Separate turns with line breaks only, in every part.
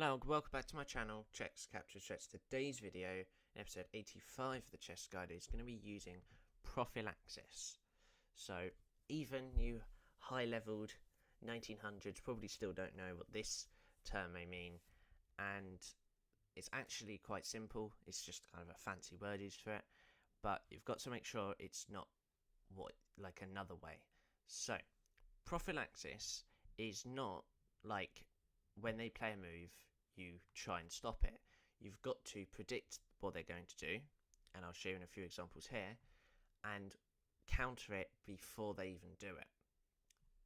Hello and welcome back to my channel, Checks Capture Chess. Today's video, in episode 85 of the Chess Guide, is going to be using Prophylaxis. So, even you high-leveled 1900s probably still don't know what this term may mean, and it's actually quite simple. It's just kind of a fancy word used for it, but you've got to make sure it's not like another way. So, Prophylaxis is not like when they play a move, you try and stop it. You've got to predict what they're going to do, and I'll show you in a few examples here, and counter it before they even do it.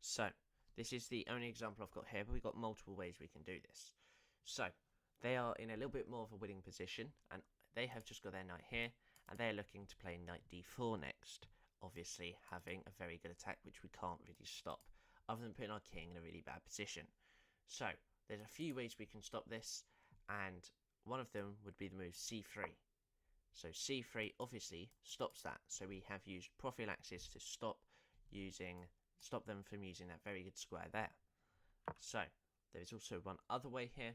So, this is the only example I've got here, but we've got multiple ways we can do this. So, they are in a little bit more of a winning position, and they have just got their knight here, and they're looking to play knight d4 next, obviously having a very good attack, which we can't really stop, other than putting our king in a really bad position. So, there's a few ways we can stop this, and one of them would be the move c3. So c3 obviously stops that. So we have used Prophylaxis to stop them from using that very good square there. So there is also one other way here,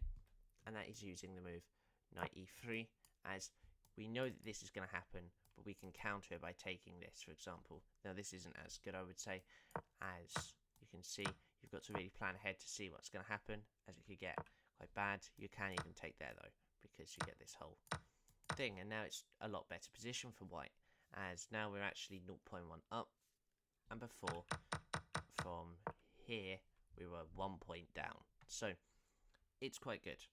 and that is using the move knight e3, as we know that this is going to happen, but we can counter it by taking this, for example. Now this isn't as good, I would say, as you can see. You've got to really plan ahead to see what's going to happen, as it could get quite bad. You can even take there though, because you get this whole thing, and now it's a lot better position for white, as now we're actually 0.1 up, and before from here we were 1 point down, so it's quite good.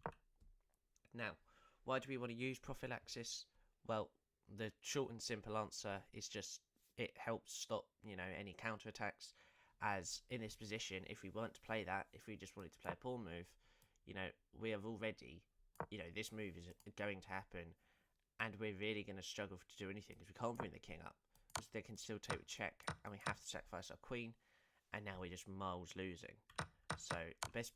Now, why do we want to use Prophylaxis? Well, the short and simple answer is just it helps stop, any counterattacks. As in this position, if we weren't to play that, if we just wanted to play a pawn move, we have already, this move is going to happen, and we're really going to struggle to do anything because we can't bring the king up, because they can still take with check, and we have to sacrifice our queen, and now we're just miles losing. So the best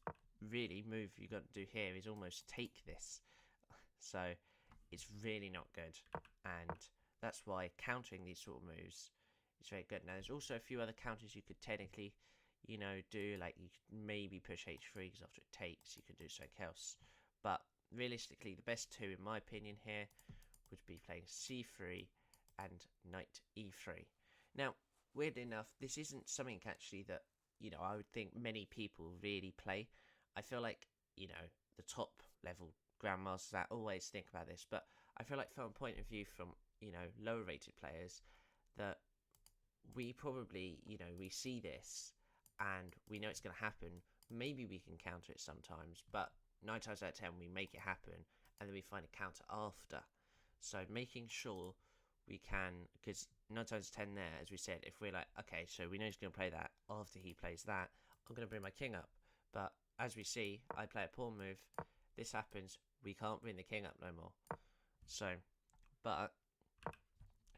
really move you got to do here is almost take this. So it's really not good, and that's why countering these sort of moves is very good. Now there's also a few other counters you could technically do, like you could maybe push h3 because after it takes you could do something else, but realistically the best two in my opinion here would be playing c3 and knight e3. Now weirdly enough, this isn't something actually that I would think many people really play. I feel like the top level grandmasters that always think about this, but I feel like from a point of view from lower rated players, that we probably we see this and we know it's going to happen. Maybe we can counter it sometimes, but 9 times out of 10 we make it happen, and then we find a counter after. So making sure we can, because 9 times 10 there, as we said, if we're like, okay, so we know he's going to play that, after he plays that, I'm going to bring my king up. But as we see, I play a pawn move, this happens, we can't bring the king up no more. So, but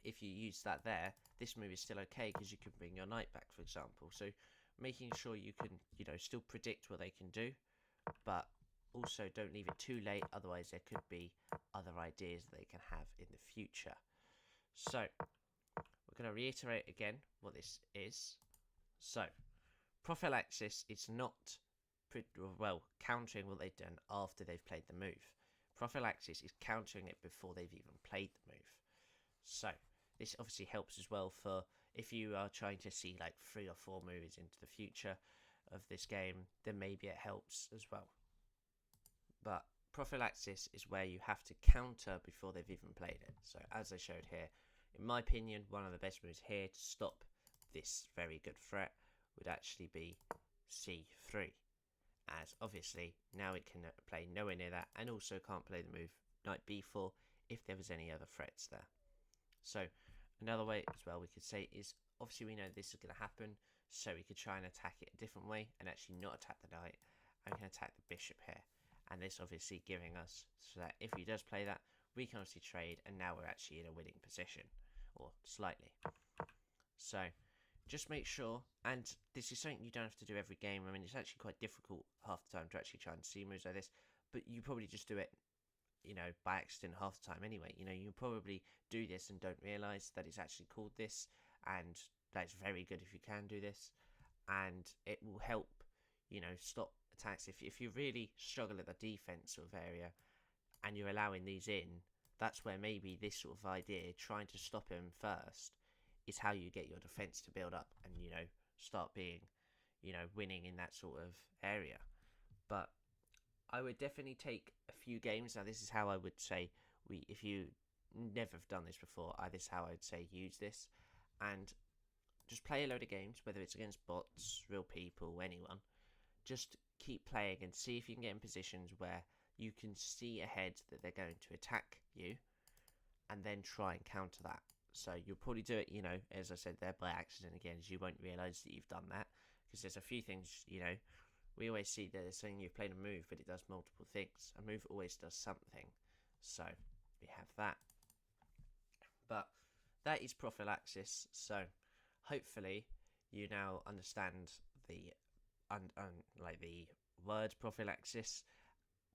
if you use that there, this move is still okay because you can bring your knight back, for example. So making sure you can, still predict what they can do, but also don't leave it too late, otherwise there could be other ideas that they can have in the future. So we're going to reiterate again what this is. So Prophylaxis is not countering what they've done after they've played the move. Prophylaxis is countering it before they've even played the move. So this obviously helps as well for if you are trying to see like 3 or 4 moves into the future of this game, then maybe it helps as well. But Prophylaxis is where you have to counter before they've even played it. So as I showed here, in my opinion, one of the best moves here to stop this very good threat would actually be c3, as obviously now it can play nowhere near that, and also can't play the move knight b4 if there was any other threats there. So another way as well we could say is, obviously we know this is going to happen, so we could try and attack it a different way and actually not attack the knight, and we can attack the bishop here. And this obviously giving us, so that if he does play that, we can obviously trade, and now we're actually in a winning position, or slightly. So just make sure, and this is something you don't have to do every game. I mean, it's actually quite difficult half the time to actually try and see moves like this, but you probably just do it by accident half the time anyway. You probably do this and don't realise that it's actually called this, and that's very good if you can do this, and it will help, stop attacks. If you really struggle at the defense sort of area and you're allowing these in, that's where maybe this sort of idea, trying to stop him first, is how you get your defense to build up and, you know, start being, you know, winning in that sort of area. But I would definitely take a few games. Now, this is how I would say, if you never have done this before, this is how I would say use this. And just play a load of games, whether it's against bots, real people, anyone. Just keep playing and see if you can get in positions where you can see ahead that they're going to attack you, and then try and counter that. So you'll probably do it, you know, as I said there, by accident again, as you won't realise that you've done that. Because there's a few things, you know, we always see that they're saying you've played a move, but it does multiple things. A move always does something. So we have that. But that is Prophylaxis. So hopefully you now understand the like the word Prophylaxis,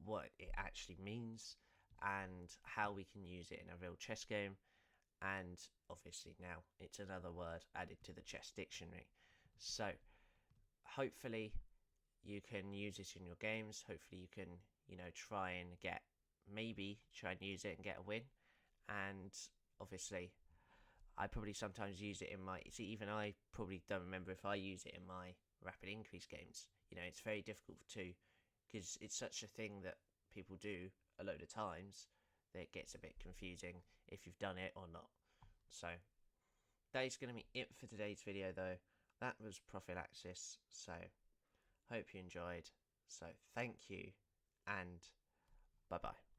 what it actually means, and how we can use it in a real chess game. And obviously now it's another word added to the chess dictionary. So hopefully you can use it in your games. Hopefully you can, you know, try and use it and get a win. And obviously I probably sometimes use it in my, even I probably don't remember if I use it in my rapid increase games. You know, it's very difficult to, because it's such a thing that people do a load of times that it gets a bit confusing if you've done it or not. So that is going to be it for today's video though. That was Prophylaxis. So hope you enjoyed. So thank you and bye bye.